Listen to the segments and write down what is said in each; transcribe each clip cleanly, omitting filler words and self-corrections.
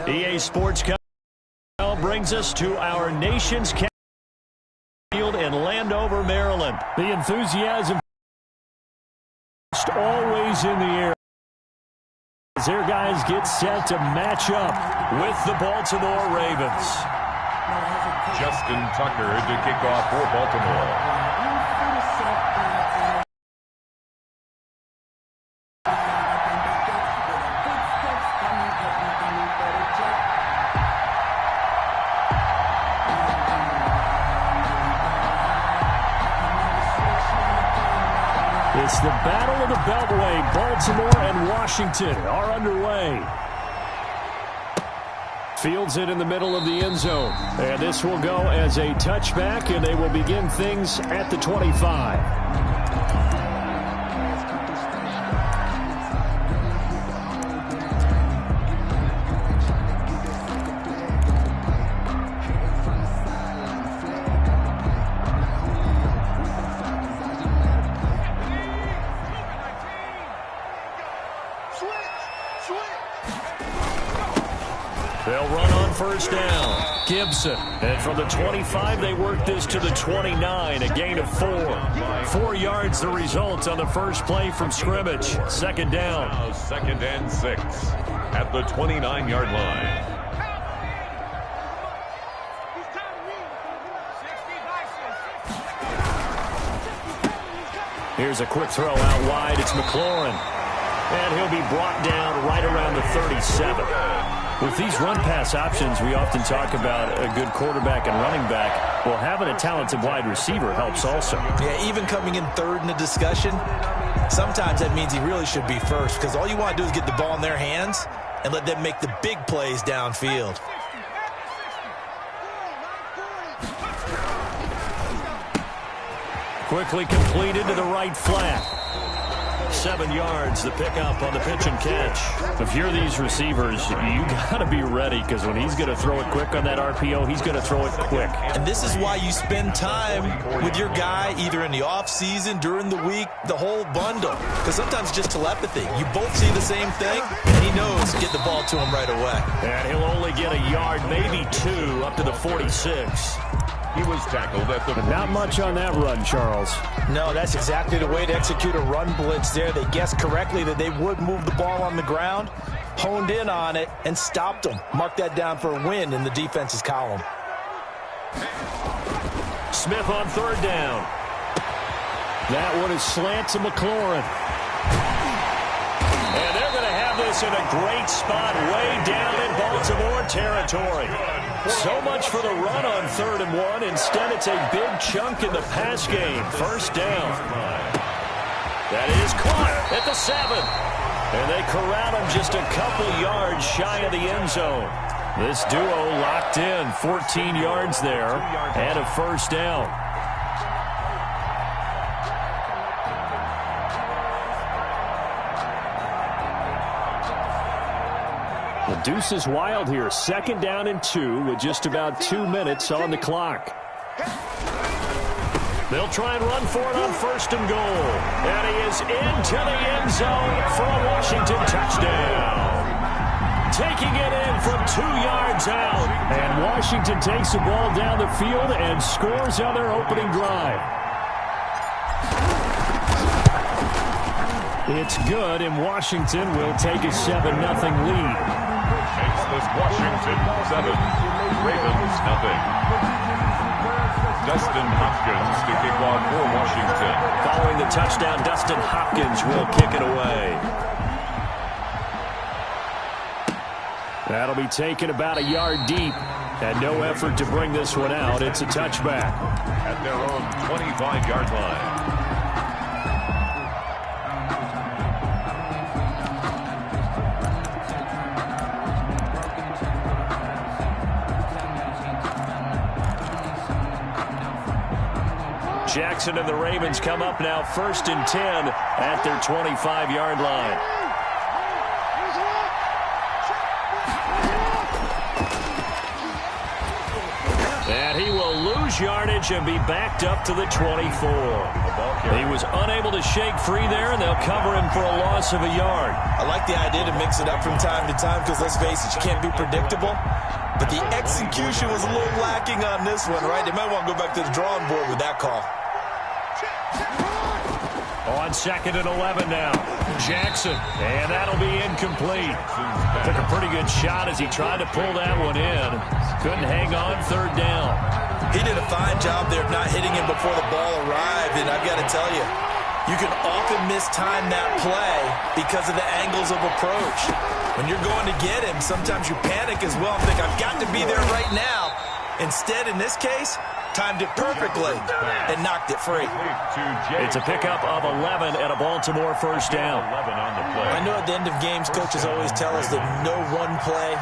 EA Sports brings us to our nation's field in Landover, Maryland. The enthusiasm always in the air as their guys get set to match up with the Baltimore Ravens. Justin Tucker to kick off for Baltimore. It's the Battle of the Beltway. Baltimore and Washington are underway. Fields it in the middle of the end zone. And this will go as a touchback, and they will begin things at the 25. They'll run on first down. Gibson. And from the 25, they work this to the 29, a gain of 4. 4 yards the result on the first play from scrimmage. Second down. Now 2nd and 6 at the 29-yard line. Here's a quick throw out wide. It's McLaurin. And he'll be brought down right around the 37. With these run-pass options, we often talk about a good quarterback and running back. Well, having a talented wide receiver helps also. Yeah, even coming in third in the discussion, sometimes that means he really should be first, because all you want to do is get the ball in their hands and let them make the big plays downfield. Quickly completed to the right flat. 7 yards, the pickup on the pitch and catch. If you're these receivers, you got to be ready, because when he's going to throw it quick on that RPO, he's going to throw it quick. And this is why you spend time with your guy either in the offseason, during the week, the whole bundle. Because sometimes just telepathy. You both see the same thing, and he knows to get the ball to him right away. And he'll only get a yard, maybe 2, up to the 46. He was tackled at the... Not much on that run, Charles. No, that's exactly the way to execute a run blitz there. They guessed correctly that they would move the ball on the ground, honed in on it, and stopped them. Mark that down for a win in the defense's column. Smith on third down. That one is slant to McLaurin. And they're going to have this in a great spot way down in Baltimore territory. So much for the run on 3rd and 1. Instead, it's a big chunk in the pass game. First down. That is caught at the 7. And they corral him just a couple yards shy of the end zone. This duo locked in. 14 yards there and a first down. The deuce is wild here. 2nd down and 2 with just about 2 minutes on the clock. They'll try and run for it on 1st and goal. And he is into the end zone for a Washington touchdown. Taking it in from 2 yards out. And Washington takes the ball down the field and scores on their opening drive. It's good, and Washington will take a 7-0 lead. Makes this Washington 7, Ravens 0. Dustin Hopkins to kick off for Washington. Following the touchdown, Dustin Hopkins will kick it away. That'll be taken about a yard deep, and no effort to bring this one out. It's a touchback. At their own 25-yard line. Jackson and the Ravens come up now 1st and 10 at their 25-yard line. And he will lose yardage and be backed up to the 24. ball carrier. He was unable to shake free there, and they'll cover him for a loss of a yard. I like the idea to mix it up from time to time because, let's face it, you can't be predictable. But the execution was a little lacking on this one, right? They might want to go back to the drawing board with that call. On 2nd and 11 now. Jackson, and that'll be incomplete. Took a pretty good shot as he tried to pull that one in. Couldn't hang on 3rd down. He did a fine job there of not hitting him before the ball arrived, and I've got to tell you, you can often mistime that play because of the angles of approach. When you're going to get him, sometimes you panic as well and think, I've got to be there right now. Instead, in this case, timed it perfectly and knocked it free. It's a pickup of 11 and a Baltimore 1st down. I know at the end of games, coaches always tell us that no one play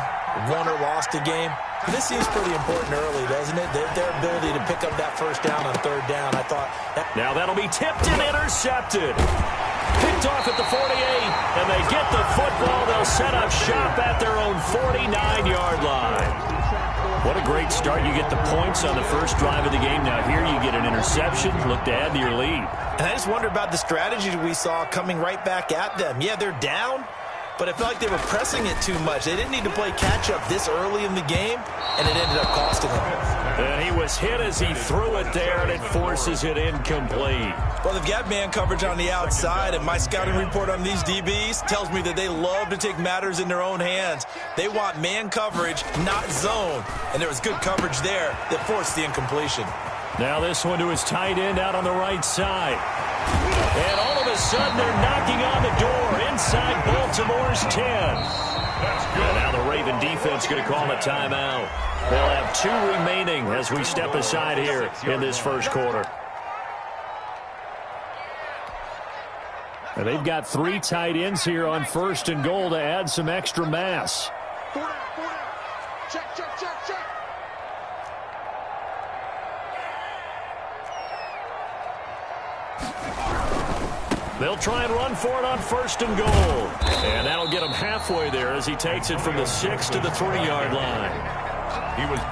won or lost a game. But this seems pretty important early, doesn't it? Their ability to pick up that 1st down on 3rd down, I thought. Now that'll be tipped and intercepted. Picked off at the 48, and they get the football. They'll set up shop at their own 49-yard line. What a great start. You get the points on the first drive of the game. Now here you get an interception. Look to add to your lead. And I just wonder about the strategy we saw coming right back at them. Yeah, they're down, but I felt like they were pressing it too much. They didn't need to play catch-up this early in the game, and it ended up costing them. And he was hit as he threw it there, and it forces it incomplete. Well, they've got man coverage on the outside, and my scouting report on these DBs tells me that they love to take matters in their own hands. They want man coverage, not zone. And there was good coverage there that forced the incompletion. Now this one to his tight end out on the right side. And all of a sudden, they're knocking on the door inside Baltimore's 10. That's good. And now the Raven defense going to call a timeout. They'll have 2 remaining as we step aside here in this first quarter. And they've got 3 tight ends here on 1st and goal to add some extra mass. Check. They'll try and run for it on 1st and goal. And that'll get him halfway there as he takes it from the 6 to the 3-yard line.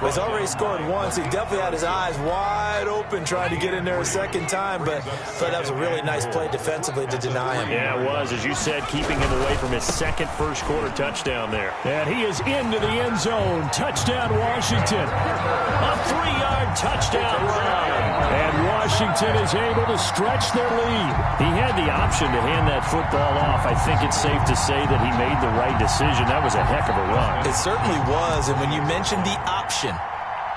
He's already scored once. He definitely had his eyes wide open trying to get in there a second time, but that was a really nice play defensively to deny him. Yeah, it was, as you said, keeping him away from his second first-quarter touchdown there. And he is into the end zone. Touchdown, Washington. A 3-yard touchdown run. And Washington is able to stretch their lead. He had the option to hand that football off. I think it's safe to say that he made the right decision. That was a heck of a run. It certainly was, and when you mentioned the option,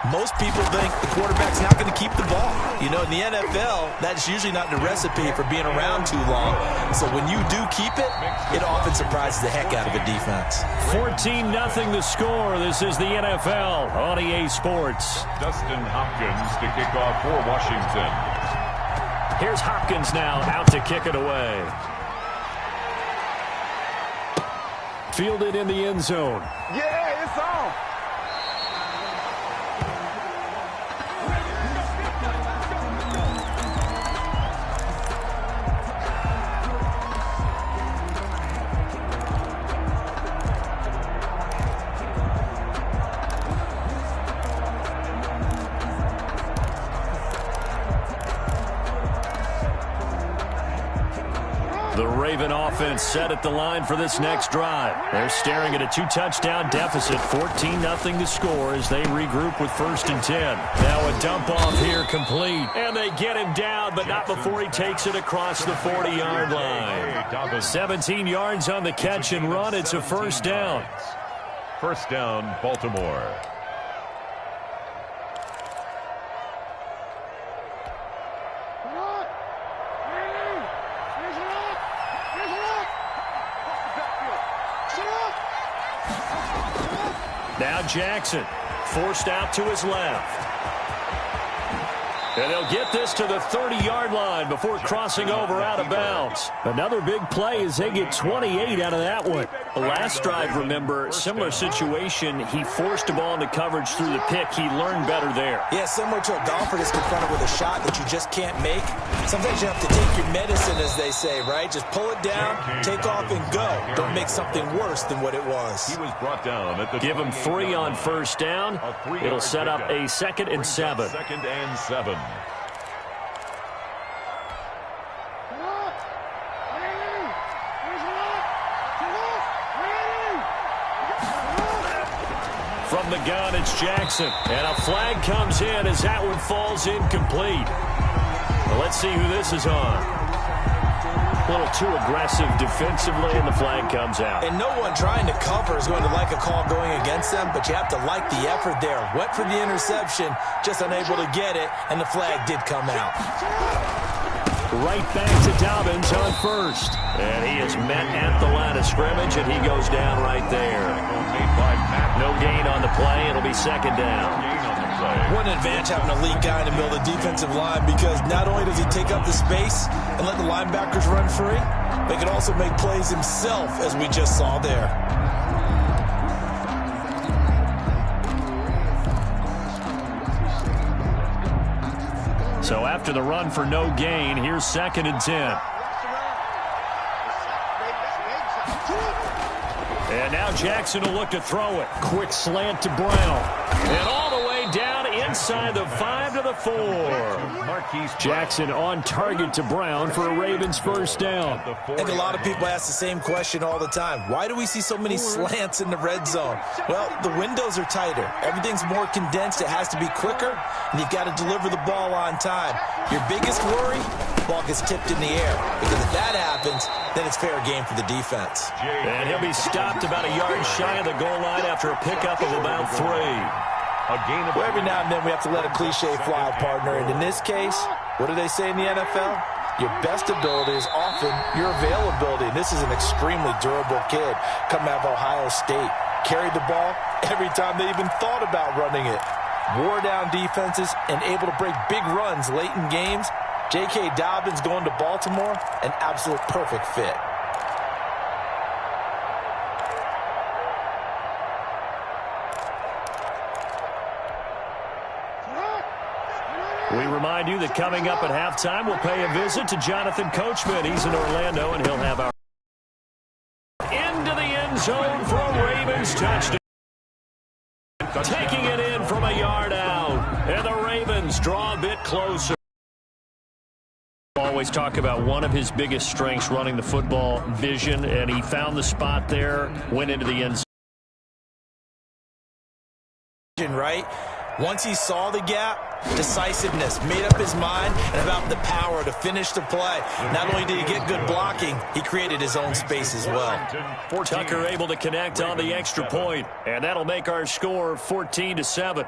most people think the quarterback's not going to keep the ball. You know, in the NFL, that's usually not the recipe for being around too long. So when you do keep it, it often surprises the heck out of a defense. 14-0 the score. This is the NFL on EA Sports. Dustin Hopkins to kick off for Washington. Here's Hopkins now out to kick it away. Fielded in the end zone. Yeah, it's on. The Raven offense set at the line for this next drive. They're staring at a 2-touchdown deficit, 14-0 to score as they regroup with 1st and 10. Now a dump off here complete. And they get him down, but not before he takes it across the 40-yard line. 17 yards on the catch and run. It's a 1st down. 1st down, Baltimore. Now Jackson forced out to his left. And they'll get this to the 30-yard line before crossing over out of bounds. Another big play as they get 28 out of that one. The last drive, remember, similar situation. He forced a ball into coverage through the pick. He learned better there. Yeah, similar to a golfer that's confronted with a shot that you just can't make. Sometimes you have to take your medicine, as they say, right? Just pull it down, take off, and go. Don't make something worse than what it was. He was brought down at the Give him 3 on 1st down. It'll set up a 2nd and 7. 2nd and 7. From the gun, it's Jackson. And a flag comes in as that one falls incomplete. Well, let's see who this is on. A little too aggressive defensively, and the flag comes out. And no one trying to cover is going to like a call going against them, but you have to like the effort there. Went for the interception, just unable to get it, and the flag did come out. Right back to Dobbins on first. And he is met at the line of scrimmage, and he goes down right there. No gain on the play. It'll be second down. What an advantage having a lead guy in the middle of the defensive line, because not only does he take up the space and let the linebackers run free, but he can also make plays himself, as we just saw there. So after the run for no gain, here's 2nd and 10. And now Jackson will look to throw it. Quick slant to Brown. And all the way down inside the 5 to the 4. Jackson on target to Brown for a Ravens first down. I think a lot of people ask the same question all the time. Why do we see so many slants in the red zone? Well, the windows are tighter. Everything's more condensed. It has to be quicker, and you've got to deliver the ball on time. Your biggest worry, the ball gets tipped in the air, because if that happens, then it's fair game for the defense. And he'll be stopped about a yard shy of the goal line after a pickup of about 3. Well, every now and then we have to let a cliche fly, partner. And in this case, what do they say in the NFL? Your best ability is often your availability. And this is an extremely durable kid coming out of Ohio State. Carried the ball every time they even thought about running it. Wore down defenses and able to break big runs late in games. J.K. Dobbins going to Baltimore, an absolute perfect fit. We remind you that coming up at halftime, we'll pay a visit to Jonathan Coachman. He's in Orlando, and he'll have our into the end zone for a Ravens touchdown. Taking it in from a yard out, and the Ravens draw a bit closer. Always talk about one of his biggest strengths, running the football, vision, and he found the spot there, went into the end zone. Right? Once he saw the gap, decisiveness, made up his mind, and about the power to finish the play. Not only did he get good blocking, he created his own space as well. Tucker able to connect on the extra point, and that'll make our score 14-7.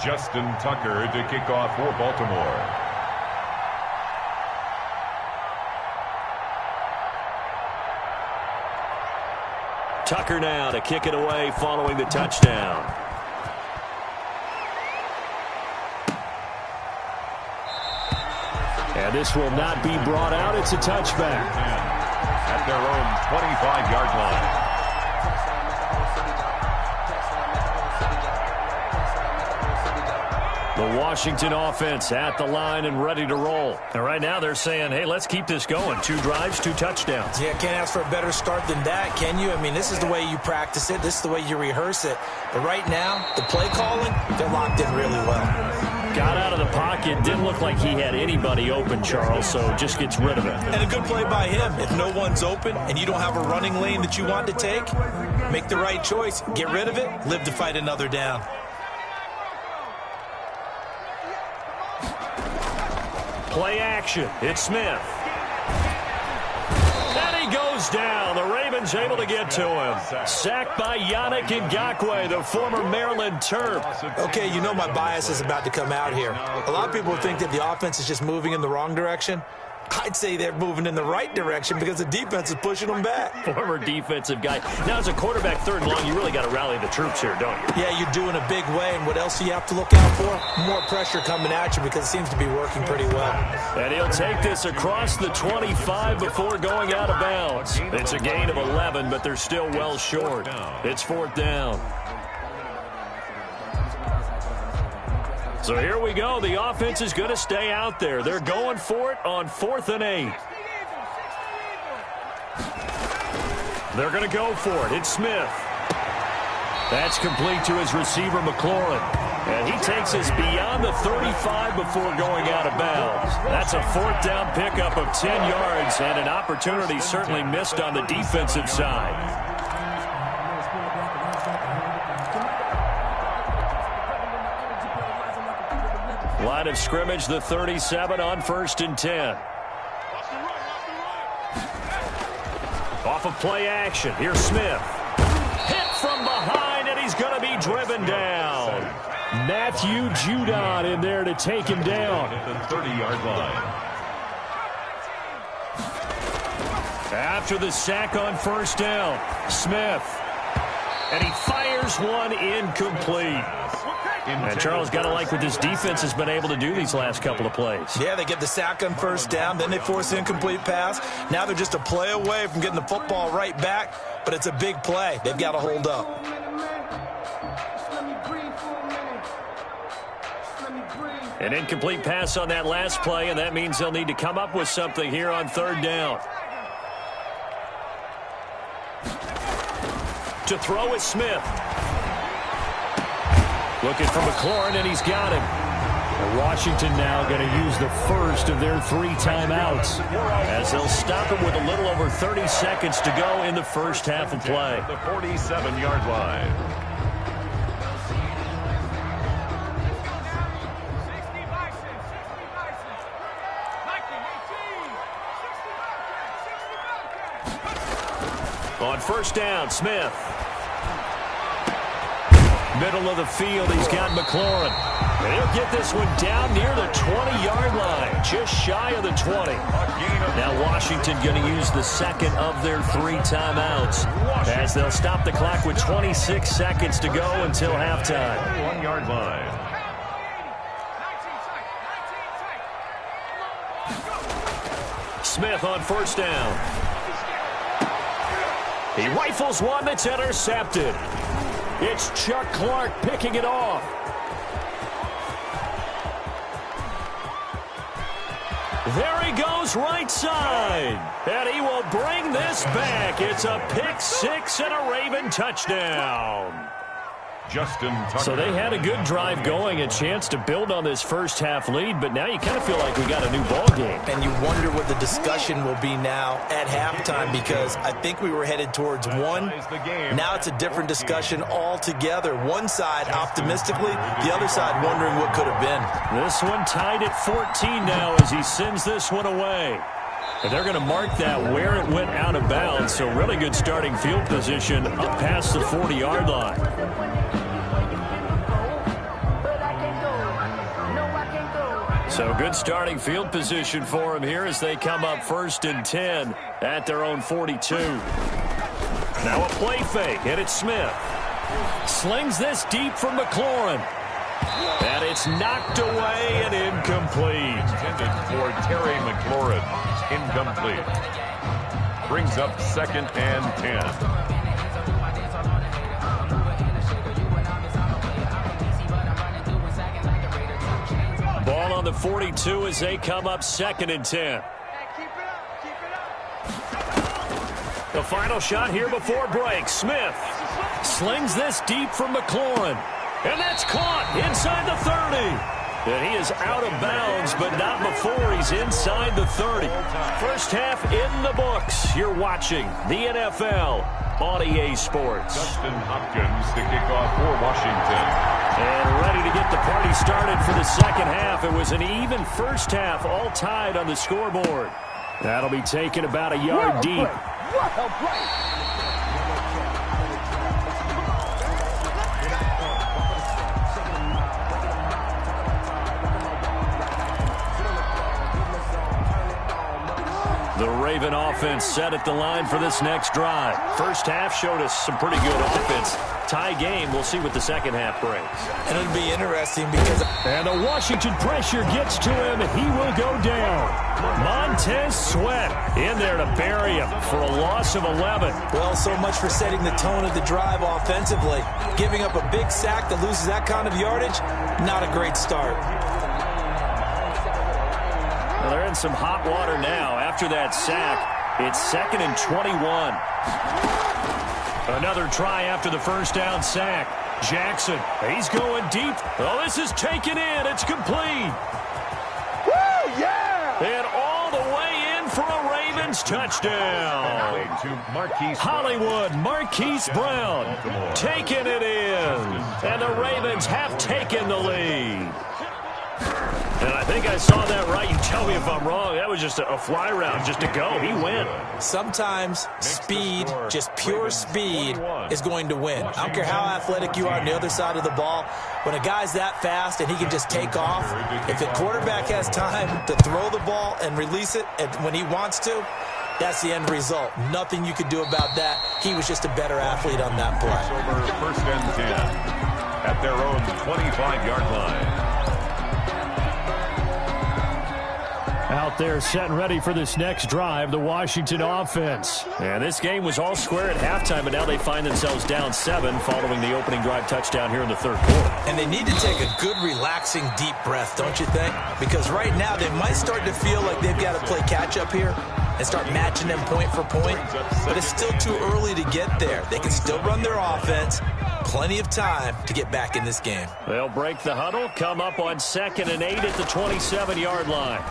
Justin Tucker to kick off for Baltimore. Tucker now to kick it away following the touchdown. And this will not be brought out. It's a touchback. At their own 25-yard line. The Washington offense at the line and ready to roll. And right now they're saying, hey, let's keep this going. 2 drives, 2 touchdowns. Yeah, can't ask for a better start than that, can you? I mean, this is the way you practice it. This is the way you rehearse it. But right now, the play calling, they're locked in really well. Got out of the pocket. Didn't look like he had anybody open, Charles, so just gets rid of it. And a good play by him. If no one's open and you don't have a running lane that you want to take, make the right choice. Get rid of it. Live to fight another down. Play action. It's Smith. And he goes down. The Ravens able to get to him. Sacked by Yannick Ngakoue, the former Maryland Terp. Okay, you know my bias is about to come out here. A lot of people think that the offense is just moving in the wrong direction. I'd say they're moving in the right direction because the defense is pushing them back. Former defensive guy. Now, as a quarterback, 3rd and long, you really got to rally the troops here, don't you? Yeah, you do in a big way. And what else do you have to look out for? More pressure coming at you because it seems to be working pretty well. And he'll take this across the 25 before going out of bounds. It's a gain of 11, but they're still well short. It's 4th down. So here we go. The offense is going to stay out there. They're going for it on 4th and 8. They're going to go for it. It's Smith. That's complete to his receiver, McLaurin. And he takes us beyond the 35 before going out of bounds. That's a fourth down pickup of 10 yards and an opportunity certainly missed on the defensive side. Line of scrimmage, the 37 on 1st and 10. Off of play action. Here's Smith. Hit from behind, and he's going to be driven down. Matthew Judon in there to take him down. At the 30-yard line. After the sack on 1st down, Smith. And he fires one incomplete. And Charles, got to like what this defense has been able to do these last couple of plays. Yeah, they get the sack on 1st down, then they force an incomplete pass. Now they're just a play away from getting the football right back, but it's a big play. They've got to hold up. An incomplete pass on that last play, and that means they'll need to come up with something here on 3rd down. To throw is Smith. Looking for McLaurin, and he's got him. And Washington now going to use the first of their 3 timeouts, as they'll stop him with a little over 30 seconds to go in the first half of play. The 47-yard line. On 1st down, Smith. Middle of the field, he's got McLaurin. And he'll get this one down near the 20-yard line, just shy of the 20. Now Washington going to use the second of their 3 timeouts, as they'll stop the clock with 26 seconds to go until halftime. 1-yard line. Smith on 1st down. He rifles one that's intercepted. It's Chuck Clark picking it off. There he goes right side. And he will bring this back. It's a pick 6 and a Raven touchdown. Justin Tucker. So they had a good drive going, a chance to build on this first half lead, but now you kind of feel like we got a new ball game. And you wonder what the discussion will be now at halftime, because I think we were headed towards one. Now it's a different discussion altogether. One side optimistically, the other side wondering what could have been. This one tied at 14 now as he sends this one away. And they're going to mark that where it went out of bounds, so really good starting field position up past the 40-yard line. So good starting field position for him here as they come up 1st and 10 at their own 42. Now a play fake, and it's Smith. Slings this deep from McLaurin. And it's knocked away and incomplete. Intended for Terry McLaurin. Incomplete. Brings up 2nd and 10. Ball on the 42 as they come up 2nd and 10. The final shot here before break. Smith slings this deep from McLaurin. And that's caught inside the 30. And he is out of bounds, but not before he's inside the 30. First half in the books. You're watching the NFL on EA Sports. Justin Hopkins to kick off for Washington. And ready to get the party started for the second half. It was an even first half, all tied on the scoreboard. That'll be taken about a yard deep. The Raven offense set at the line for this next drive. First half showed us some pretty good offense. Tie game. We'll see what the second half brings. And it'll be interesting because... And the Washington pressure gets to him. He will go down. Montez Sweat in there to bury him for a loss of 11. Well, so much for setting the tone of the drive offensively. Giving up a big sack that loses that kind of yardage, not a great start. Well, they're in some hot water now. After that sack, it's 2nd and 21. Another try after the first down sack. Jackson, he's going deep. Oh, this is taken in. It's complete. Woo, yeah! And all the way in for a Ravens touchdown. Hollywood, Marquise Brown taking it in. And the Ravens have taken the lead. And I think I saw that right. You tell me if I'm wrong. That was just a fly route just to go. He went. Sometimes speed, just pure speed, is going to win. I don't care how athletic you are on the other side of the ball. When a guy's that fast and he can just take off, if the quarterback has time to throw the ball and release it when he wants to, that's the end result. Nothing you could do about that. He was just a better athlete on that play. Over first and 10 at their own 25-yard line. Out there set and ready for this next drive, the Washington offense. And this game was all square at halftime, but now they find themselves down 7 following the opening drive touchdown here in the third quarter. And they need to take a good, relaxing, deep breath, don't you think? Because right now they might start to feel like they've got to play catch-up here and start matching them point for point. But it's still too early to get there. They can still run their offense. Plenty of time to get back in this game. They'll break the huddle, come up on 2nd and 8 at the 27-yard line.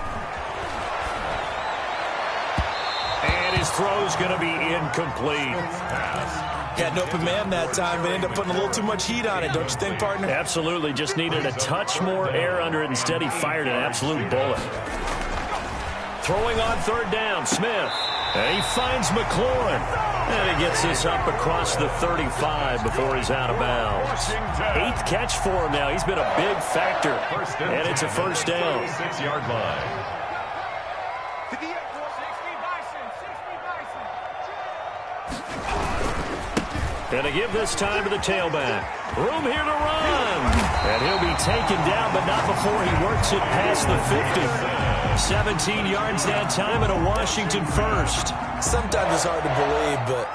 And his throw's going to be incomplete. Got an open man that time, but ended up putting a little too much heat on it, don't you think, partner? Absolutely. Just needed a touch more air under it. Instead, he fired an absolute bullet. Throwing on 3rd down, Smith. And he finds McLaurin. And he gets this up across the 35 before he's out of bounds. 8th catch for him now. He's been a big factor. And it's a first down. 6-yard line. And to give this time to the tailback. Room here to run. And he'll be taken down, but not before he works it past the 50. 17 yards that time and a Washington first. Sometimes it's hard to believe, but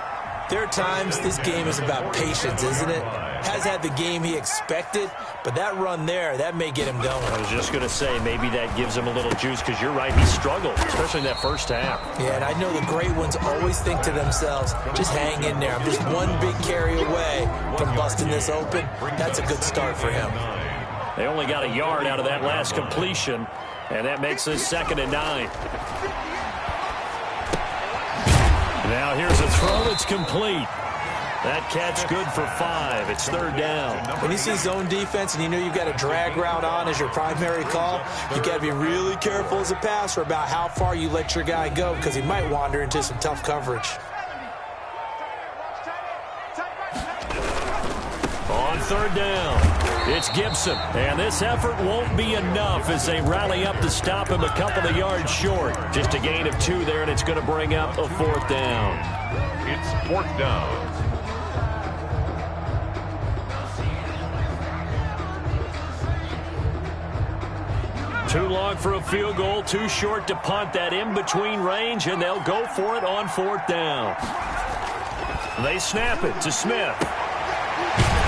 there are times this game is about patience, isn't it? Has had the game he expected, but that run there, that may get him going. I was just going to say, maybe that gives him a little juice, because you're right, he struggled, especially in that first half. Yeah, and I know the great ones always think to themselves, just hang in there. I'm just one big carry away from busting this open. That's a good start for him. They only got a yard out of that last completion, and that makes this 2nd and 9. Now here's a throw that's complete. That catch good for 5. It's 3rd down. When you see zone defense and you know you've got a drag route on as your primary call, you've got to be really careful as a passer about how far you let your guy go, because he might wander into some tough coverage. On 3rd down, it's Gibson. And this effort won't be enough as they rally up to stop him a couple of yards short. Just a gain of 2 there, and it's going to bring up a 4th down. It's 4th down. Too long for a field goal, too short to punt. That in-between range, and they'll go for it on 4th down. They snap it to Smith.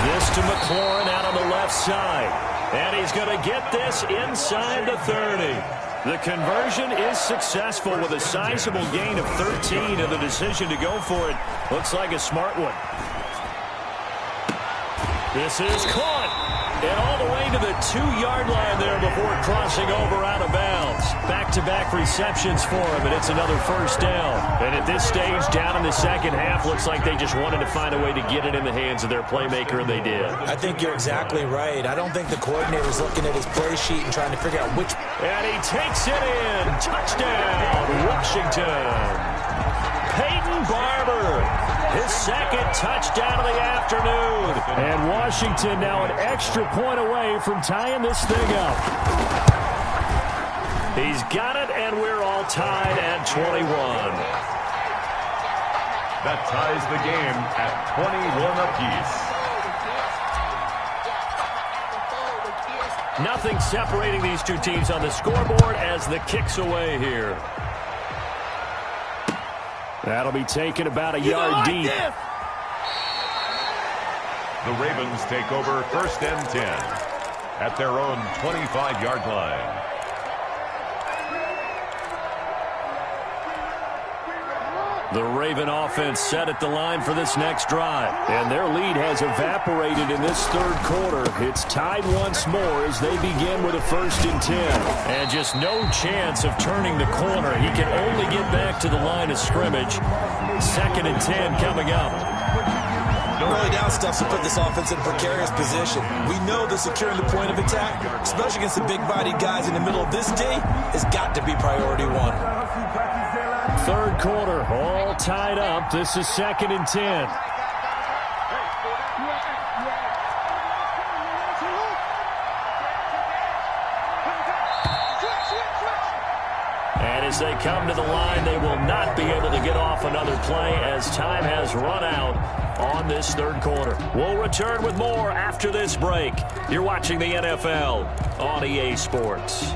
This to McLaurin out on the left side. And he's going to get this inside the 30. The conversion is successful with a sizable gain of 13, and the decision to go for it looks like a smart one. This is caught. And all the way to the 2-yard line there before crossing over out of bounds. Back-to-back receptions for him, and it's another first down. And at this stage, down in the second half, looks like they just wanted to find a way to get it in the hands of their playmaker, and they did. I think you're exactly right. I don't think the coordinator's looking at his play sheet and trying to figure out which. And he takes it in. Touchdown, Washington. Peyton Barber, his 2nd touchdown of the afternoon. And Washington now an extra point away from tying this thing up. He's got it, and we're all tied at 21. That ties the game at 21 apiece. Nothing separating these two teams on the scoreboard as the kick's away here. That'll be taken about a yard deep. The Ravens take over 1st and 10 at their own 25-yard line. The Raven offense set at the line for this next drive. And their lead has evaporated in this third quarter. It's tied once more as they begin with a 1st and 10. And just no chance of turning the corner. He can only get back to the line of scrimmage. 2nd and 10 coming up. Early down stuff to put this offense in a precarious position. We know that securing the point of attack, especially against the big-bodied guys in the middle of this D, has got to be priority one. Third quarter, all tied up. This is 2nd and 10. And as they come to the line, they will not be able to get off another play as time has run out on this third quarter. We'll return with more after this break. You're watching the NFL on EA Sports.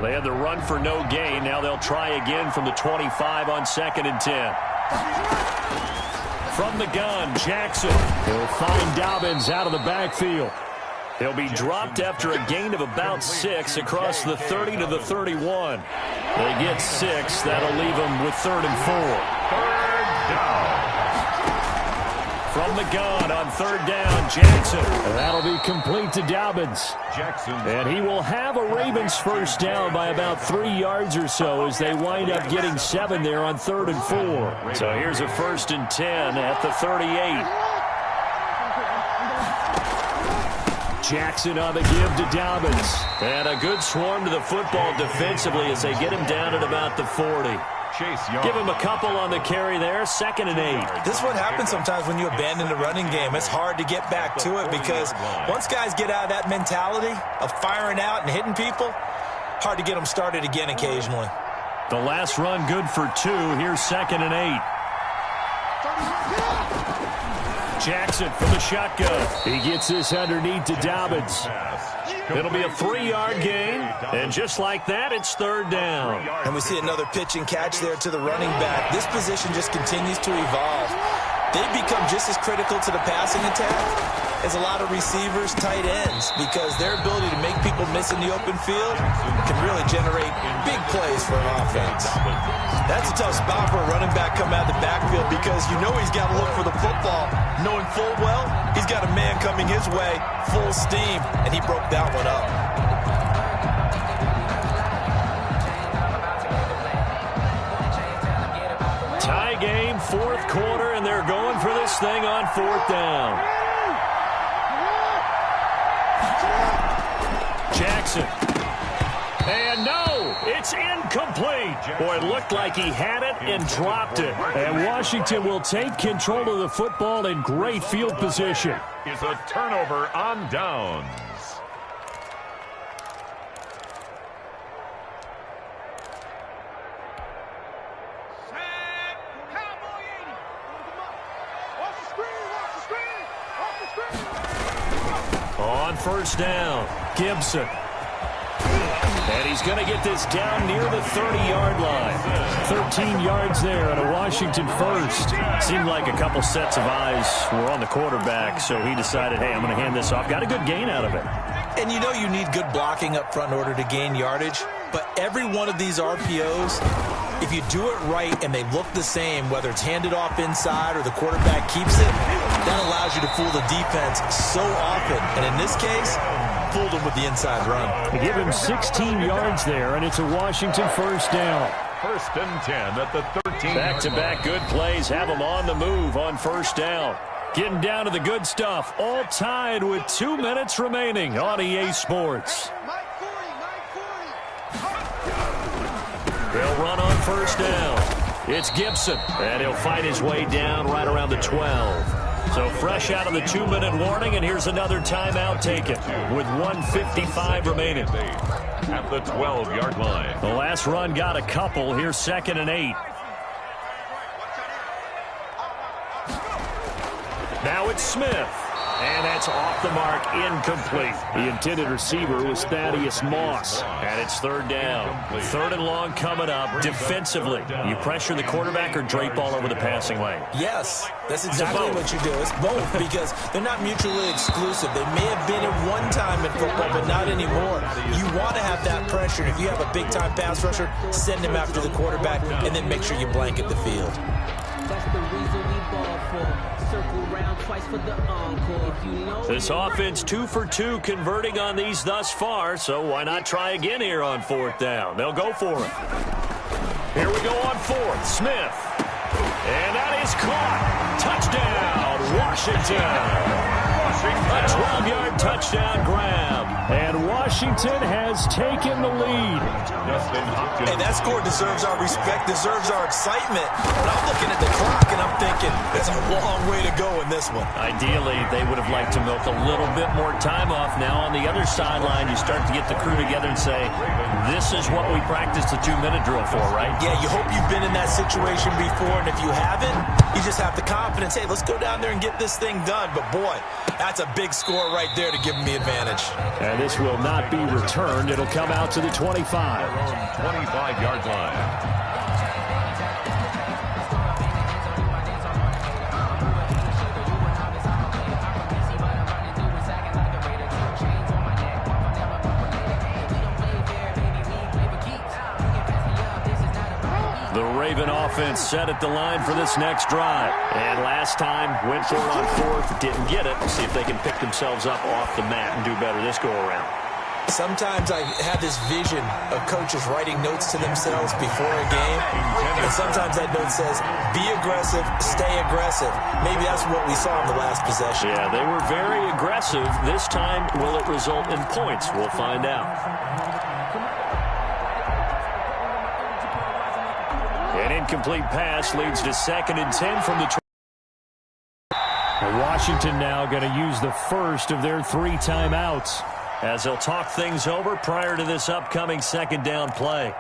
They had the run for no gain. Now they'll try again from the 25 on 2nd and 10. From the gun, Jackson. He'll find Dobbins out of the backfield. He'll be dropped after a gain of about 6 across the 30 to the 31. They get 6. That'll leave them with 3rd and 4. 3rd down. From the gun on 3rd down, Jackson. That'll be complete to Dobbins. Jackson. And he will have a Ravens 1st down by about 3 yards or so as they wind up getting 7 there on 3rd and 4. So here's a 1st and 10 at the 38. Jackson on the give to Dobbins. And a good swarm to the football defensively as they get him down at about the 40. Give him a couple on the carry there. 2nd and 8. This is what happens sometimes when you abandon the running game. It's hard to get back to it because once guys get out of that mentality of firing out and hitting people, hard to get them started again occasionally. The last run good for 2. Here's 2nd and 8. Jackson from the shotgun. He gets this underneath to Dobbins. It'll be a 3-yard gain, and just like that, it's 3rd down. And we see another pitch and catch there to the running back. This position just continues to evolve. They've become just as critical to the passing attack as a lot of receivers, tight ends, because their ability to make people miss in the open field can really generate big plays for an offense. That's a tough spot for a running back coming out of the backfield because you know he's got to look for the football, knowing full well he's got a man coming his way, full steam, and he broke that one up. Tie game, 4th quarter, and they're going for this thing on 4th down. Jackson. And no, it's incomplete. Boy, it looked like he had it and dropped it. And Washington will take control of the football in great field position. Is a turnover on downs. On 1st down, Gibson. And he's going to get this down near the 30-yard line. 13 yards there and a Washington 1st. Seemed like a couple sets of eyes were on the quarterback, so he decided, hey, I'm going to hand this off. Got a good gain out of it. And you know you need good blocking up front in order to gain yardage, but every one of these RPOs, if you do it right and they look the same, whether it's handed off inside or the quarterback keeps it, that allows you to fool the defense so often. And in this case, fooled him with the inside run. They give him 16 yards there, and it's a Washington 1st down. 1st and 10 at the 13. Back-to-back good plays have them on the move on 1st down. Getting down to the good stuff, all tied with 2 minutes remaining on EA Sports. They'll run on 1st down. It's Gibson, and he'll fight his way down right around the 12. So fresh out of the 2-minute warning, and here's another timeout taken with 1:55 remaining. At the 12-yard line. The last run got a couple. Here's 2nd and 8. Now it's Smith. And that's off the mark, incomplete. The intended receiver was Thaddeus Moss. And it's third down. Third and long coming up. Defensively, you pressure the quarterback or drape all over the passing lane? Yes, that's exactly what you do. It's both because they're not mutually exclusive. They may have been at one time in football, but not anymore. You want to have that pressure. If you have a big-time pass rusher, send him after the quarterback, and then make sure you blanket the field. That's the reason we ball for. Circle round twice for the encore. If you know this offense 2 for 2 converting on these thus far, so why not try again here on fourth down? They'll go for it. Here we go on fourth. Smith. And that is caught. Touchdown, Washington. A 12-yard touchdown grab. And Washington has taken the lead. And that score deserves our respect, deserves our excitement. But I'm looking at the clock, and I'm thinking, there's a long way to go in this one. Ideally, they would have liked to milk a little bit more time off. Now on the other sideline, you start to get the crew together and say, this is what we practiced the 2-minute drill for, right? Yeah, you hope you've been in that situation before, and if you haven't, you just have the confidence, hey, let's go down there and get this thing done. But boy, that's a big score right there to give them the advantage. And this will not be returned. It'll come out to the 25. 25-yard line. The Raven offense set at the line for this next drive. And last time, went for it on fourth, didn't get it. See if they can pick themselves up off the mat and do better this go-around. Sometimes I have this vision of coaches writing notes to themselves before a game. And sometimes that note says, be aggressive, stay aggressive. Maybe that's what we saw in the last possession. Yeah, they were very aggressive. This time, will it result in points? We'll find out. An incomplete pass leads to 2nd and 10 from the 20. Washington now going to use the first of their 3 timeouts as they'll talk things over prior to this upcoming 2nd down play.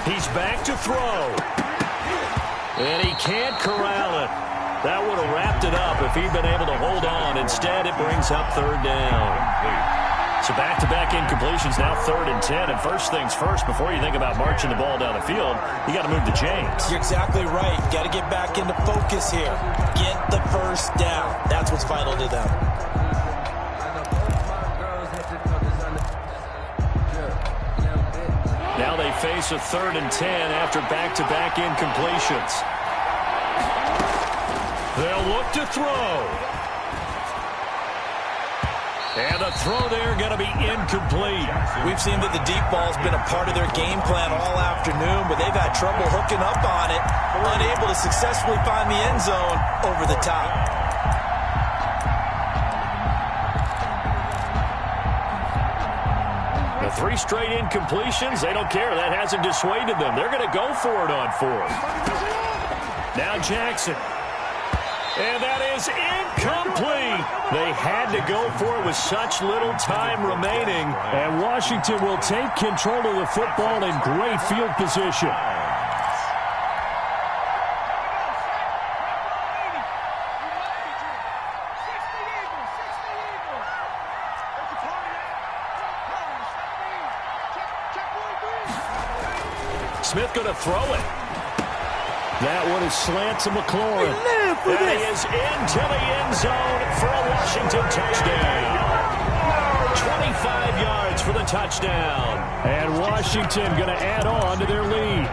He's back to throw. And he can't corral it. That would have wrapped it up if he'd been able to hold on. Instead, it brings up 3rd down. So back-to-back incompletions, now 3rd and 10. And first things first, before you think about marching the ball down the field, you got to move the chains. You're exactly right. Got to get back into focus here. Get the first down. That's what's vital to them. Now they face a 3rd and 10 after back-to-back incompletions. They'll look to throw. And the throw there going to be incomplete. We've seen that the deep ball's been a part of their game plan all afternoon, but they've had trouble hooking up on it, unable to successfully find the end zone over the top. The 3 straight incompletions, they don't care. That hasn't dissuaded them. They're going to go for it on 4th. Now Jackson. And that is incomplete. They had to go for it with such little time remaining. And Washington will take control of the football in great field position. Smith going to throw it. That one is slant to McLaurin. And he is into the end zone for a Washington touchdown. 25 yards for the touchdown. And Washington going to add on to their lead.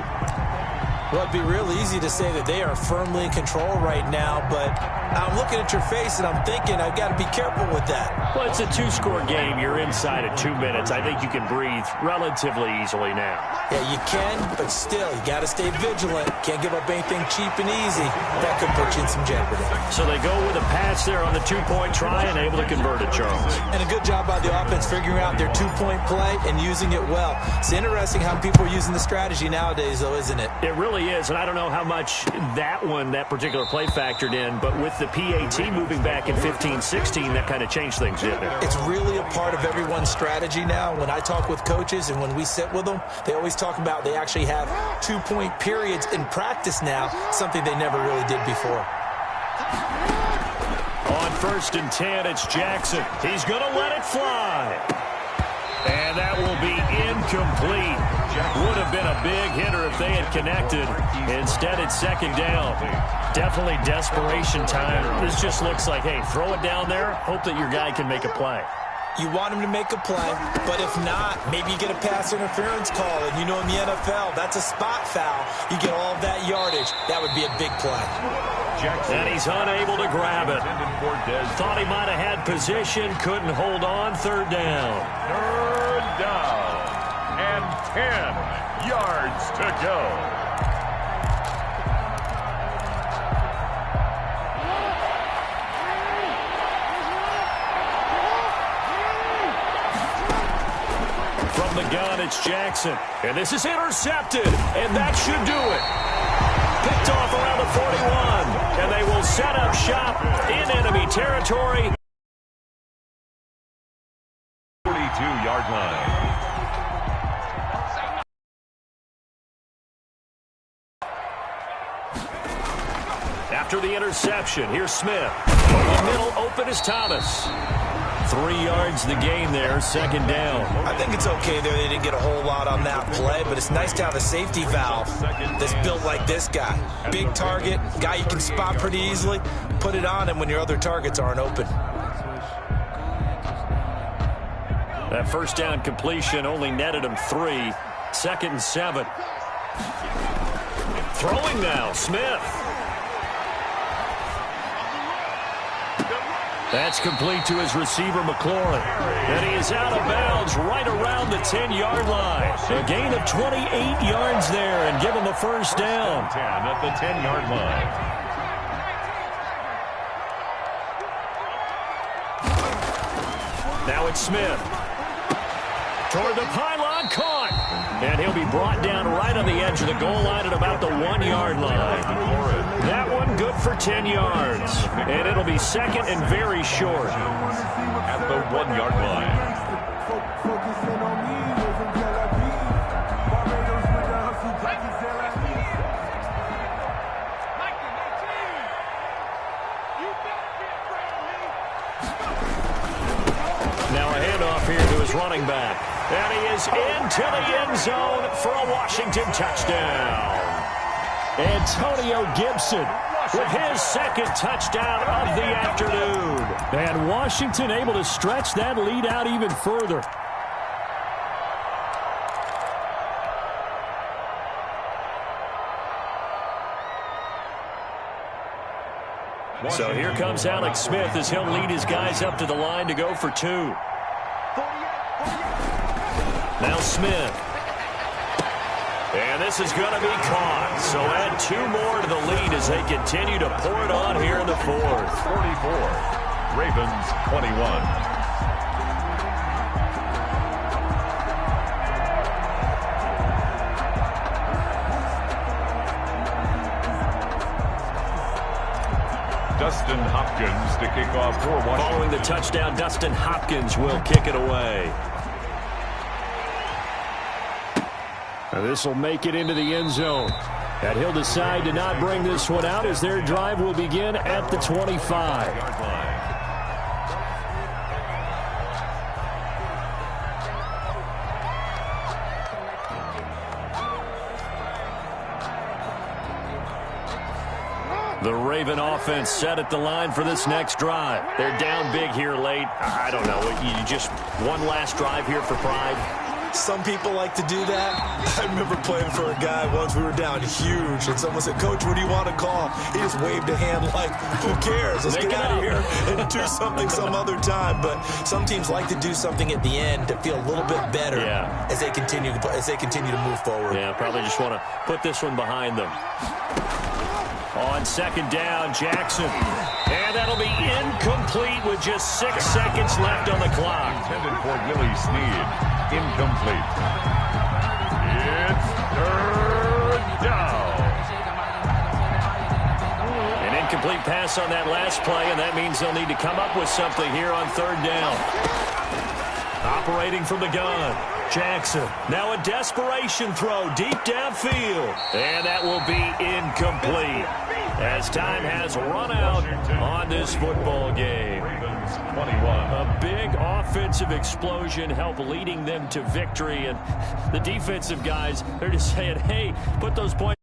Well, it'd be real easy to say that they are firmly in control right now, but I'm looking at your face and I'm thinking I've got to be careful with that. Well, it's a two-score game. You're inside of 2 minutes. I think you can breathe relatively easily now. Yeah, you can, but still, you got to stay vigilant. Can't give up anything cheap and easy. That could put you in some jeopardy. So they go with a pass there on the two-point try and able to convert it, Charles. And a good job by the offense figuring out their two-point play and using it well. It's interesting how people are using the strategy nowadays, though, isn't it? It really is, and I don't know how much that particular play factored in, but with the PAT moving back in 15-16, that kind of changed things, didn't it? It's really a part of everyone's strategy now. When I talk with coaches and when we sit with them, they always talk about they actually have two-point periods in practice now, something they never really did before. On 1st and 10, it's Jackson. He's going to let it fly. And that will be incomplete. Would have been a big hitter if they had connected. Instead, it's 2nd down. Definitely desperation time. This just looks like, hey, throw it down there, hope that your guy can make a play. You want him to make a play, but if not, maybe you get a pass interference call. And you know in the NFL, that's a spot foul. You get all of that yardage. That would be a big play. Jackson. And he's unable to grab it. Thought he might have had position, couldn't hold on. 3rd down. 3rd down. And 10 yards to go. From the gun, it's Jackson. And this is intercepted. And that should do it. Picked off around the 41. And they will set up shop in enemy territory. 42-yard line. After the interception, here's Smith. Over the middle, open is Thomas. 3 yards the gain there, 2nd down. I think it's okay there. They didn't get a whole lot on that play, but it's nice to have a safety valve that's built like this guy. Big target, guy you can spot pretty easily. Put it on him when your other targets aren't open. That 1st down completion only netted him 3. 2nd and 7. Throwing now, Smith. That's complete to his receiver, McLaurin. And he is out of bounds right around the 10-yard line. A gain of 28 yards there and give him the 1st down. 10 at the 10-yard line. Now it's Smith. Toward the pylon, caught. And he'll be brought down right on the edge of the goal line at about the 1-yard line. That one good for 10 yards. And it'll be 2nd and very short. At the 1-yard line. Now a handoff here to his running back. And he is into the end zone for a Washington touchdown. Antonio Gibson with his 2nd touchdown of the afternoon. And Washington able to stretch that lead out even further. So here comes Alex Smith as he'll lead his guys up to the line to go for 2. Now Smith. And this is going to be caught. So add 2 more to the lead as they continue to pour it on here in the 4th. 44. Ravens 21. Dustin Hopkins to kick off for Washington. Following the touchdown, Dustin Hopkins will kick it away. And this will make it into the end zone. And he'll decide to not bring this one out as their drive will begin at the 25. The Raven offense set at the line for this next drive. They're down big here late. I don't know. You just one last drive here for pride? Some people like to do that. I remember playing for a guy once. We were down huge, and someone said, "Coach, what do you want to call?" He just waved a hand like, "Who cares? Let's get out of here and do something some other time." But some teams like to do something at the end to feel a little bit better as they continue to move forward. Yeah, probably just want to put this one behind them. On second down, Jackson. And that'll be incomplete with just 6 seconds left on the clock. Intended for Willie Snead. Incomplete. It's third down. An incomplete pass on that last play, and that means they'll need to come up with something here on third down. Operating from the gun, Jackson. Now a desperation throw deep downfield. And that will be incomplete as time has run out on this football game. Ravens 21. A big offensive explosion helped leading them to victory. And the defensive guys, they're just saying, hey, put those points.